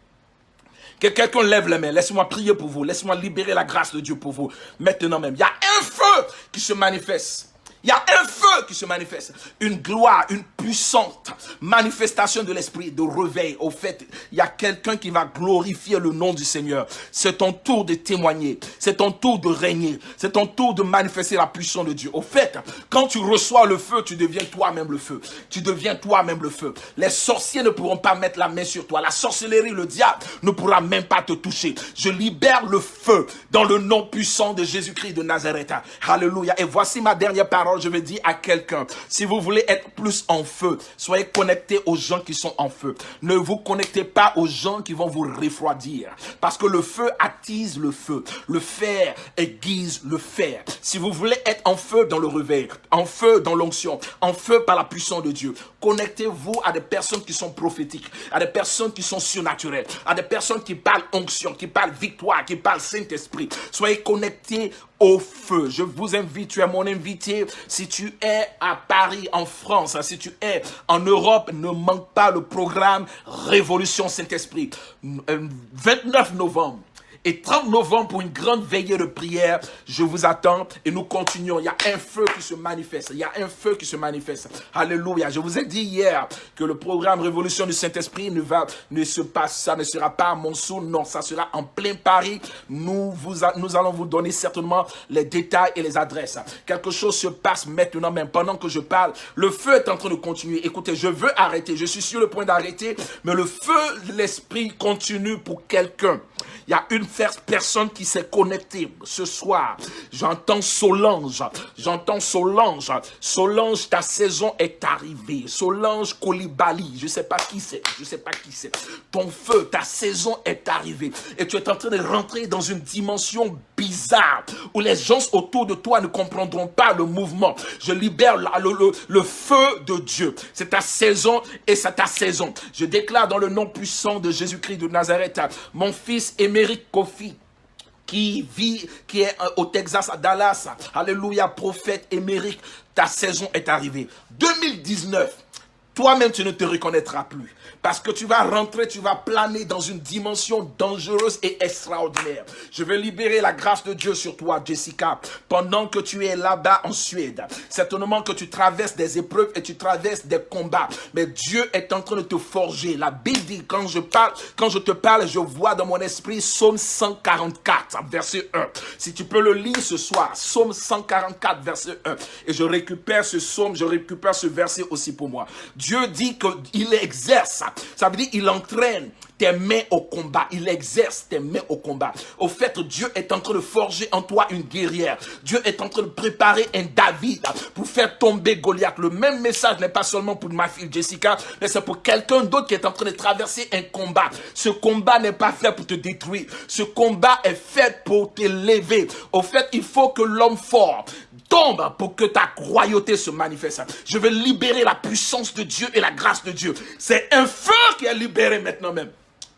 Que quelqu'un lève les mains. Laissez-moi prier pour vous. Laissez-moi libérer la grâce de Dieu pour vous. Maintenant même. Il y a un feu qui se manifeste. Il y a un feu qui se manifeste. Une gloire, une puissante manifestation de l'esprit, de réveil. Au fait, il y a quelqu'un qui va glorifier le nom du Seigneur. C'est ton tour de témoigner. C'est ton tour de régner. C'est ton tour de manifester la puissance de Dieu. Au fait, quand tu reçois le feu, tu deviens toi-même le feu. Tu deviens toi-même le feu. Les sorciers ne pourront pas mettre la main sur toi. La sorcellerie, le diable ne pourra même pas te toucher. Je libère le feu dans le nom puissant de Jésus-Christ de Nazareth. Alléluia. Et voici ma dernière parole. Je vais dire à quelqu'un quelqu'un. Si vous voulez être plus en feu, soyez connectés aux gens qui sont en feu. Ne vous connectez pas aux gens qui vont vous refroidir. Parce que le feu attise le feu. Le fer aiguise le fer. Si vous voulez être en feu dans le réveil, en feu dans l'onction, en feu par la puissance de Dieu, connectez-vous à des personnes qui sont prophétiques, à des personnes qui sont surnaturelles, à des personnes qui parlent onction, qui parlent victoire, qui parlent Saint-Esprit. Soyez connectés au feu. Je vous invite, tu es mon invité. Si tu es à Paris, en France, si tu es en Europe, ne manque pas le programme Révolution Saint-Esprit. 29 novembre. Et 30 novembre pour une grande veillée de prière, je vous attends et nous continuons. Il y a un feu qui se manifeste. Il y a un feu qui se manifeste. Alléluia. Je vous ai dit hier que le programme Révolution du Saint-Esprit ne sera pas à Montsou. Non, ça sera en plein Paris. Nous allons vous donner certainement les détails et les adresses. Quelque chose se passe maintenant même. Pendant que je parle, le feu est en train de continuer. Écoutez, je veux arrêter. Je suis sur le point d'arrêter. Mais le feu de l'Esprit continue pour quelqu'un. Il y a une personne qui s'est connectée ce soir. J'entends Solange. Solange, ta saison est arrivée. Solange Koulibaly. Je ne sais pas qui c'est. Ton feu, ta saison est arrivée. Et tu es en train de rentrer dans une dimension bizarre où les gens autour de toi ne comprendront pas le mouvement. Je libère le feu de Dieu. C'est ta saison et c'est ta saison. Je déclare dans le nom puissant de Jésus-Christ de Nazareth, mon fils Émeric Kofi, qui est au Texas, à Dallas. Alléluia, prophète Émeric, ta saison est arrivée. 2019, toi-même tu ne te reconnaîtras plus. Parce que tu vas rentrer, tu vas planer dans une dimension dangereuse et extraordinaire. Je vais libérer la grâce de Dieu sur toi, Jessica, pendant que tu es là-bas en Suède. Certainement que tu traverses des épreuves et tu traverses des combats. Mais Dieu est en train de te forger. La Bible dit, quand je te parle, je vois dans mon esprit Psaume 144, verset 1. Si tu peux le lire ce soir, Psaume 144, verset 1. Et je récupère ce psaume, je récupère ce verset aussi pour moi. Dieu dit qu'il exerce. Ça veut dire qu'il entraîne tes mains au combat. Il exerce tes mains au combat. Au fait, Dieu est en train de forger en toi une guerrière. Dieu est en train de préparer un David pour faire tomber Goliath. Le même message n'est pas seulement pour ma fille Jessica, mais c'est pour quelqu'un d'autre qui est en train de traverser un combat. Ce combat n'est pas fait pour te détruire. Ce combat est fait pour te lever. Au fait, il faut que l'homme fort tombe pour que ta royauté se manifeste. Je vais libérer la puissance de Dieu et la grâce de Dieu. C'est un feu qui est libéré maintenant même.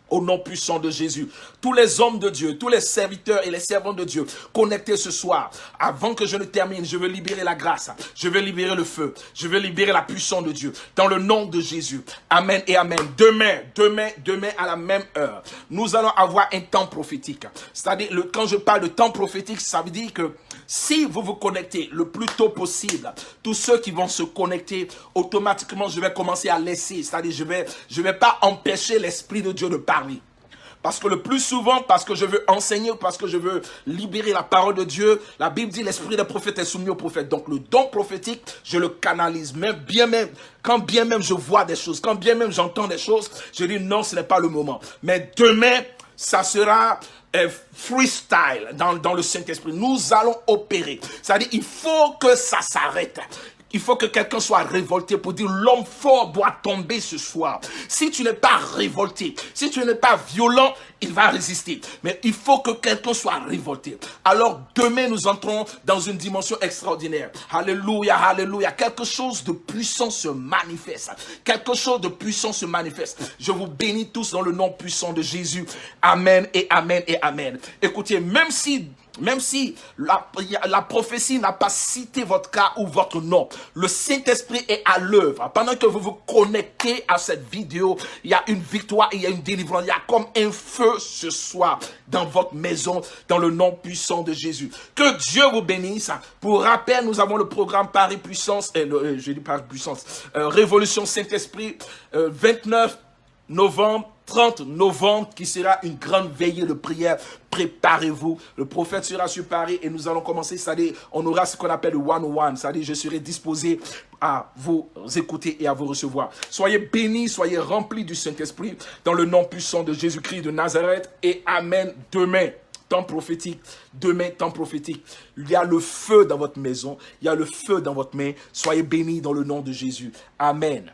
Au nom puissant de Jésus, tous les hommes de Dieu, tous les serviteurs et les servantes de Dieu, connectés ce soir, avant que je ne termine, je veux libérer la grâce, je veux libérer le feu, je veux libérer la puissance de Dieu, dans le nom de Jésus. Amen et amen. Demain à la même heure, nous allons avoir un temps prophétique. C'est-à-dire, quand je parle de temps prophétique, ça veut dire que si vous vous connectez le plus tôt possible, tous ceux qui vont se connecter, automatiquement, je vais commencer à laisser. C'est-à-dire, je vais pas empêcher l'Esprit de Dieu de parler. Parce que le plus souvent, parce que je veux enseigner, parce que je veux libérer la parole de Dieu, la Bible dit l'esprit des prophètes est soumis aux prophètes. Donc le don prophétique, je le canalise. Quand bien même je vois des choses, quand bien même j'entends des choses, je dis non, ce n'est pas le moment. Mais demain, ça sera freestyle dans le Saint-Esprit. Nous allons opérer. C'est-à-dire, il faut que ça s'arrête. Il faut que quelqu'un soit révolté pour dire l'homme fort doit tomber ce soir. Si tu n'es pas révolté, si tu n'es pas violent, il va résister. Mais il faut que quelqu'un soit révolté. Alors demain, nous entrons dans une dimension extraordinaire. Alléluia, alléluia. Quelque chose de puissant se manifeste. Quelque chose de puissant se manifeste. Je vous bénis tous dans le nom puissant de Jésus. Amen et amen et amen. Écoutez, même si la prophétie n'a pas cité votre cas ou votre nom, le Saint-Esprit est à l'œuvre. Pendant que vous vous connectez à cette vidéo, il y a une victoire, il y a une délivrance, il y a comme un feu ce soir dans votre maison, dans le nom puissant de Jésus. Que Dieu vous bénisse. Pour rappel, nous avons le programme Paris Puissance, Révolution Saint-Esprit, 29 novembre, 30 novembre, qui sera une grande veillée de prière. Préparez-vous. Le prophète sera sur Paris et nous allons commencer, c'est-à-dire, on aura ce qu'on appelle le one-on-one, c'est-à-dire, je serai disposé à vous écouter et à vous recevoir. Soyez bénis, soyez remplis du Saint-Esprit, dans le nom puissant de Jésus-Christ de Nazareth, et amen demain. temps prophétique. Demain, temps prophétique. Il y a le feu dans votre maison. Il y a le feu dans votre main. Soyez bénis dans le nom de Jésus. Amen.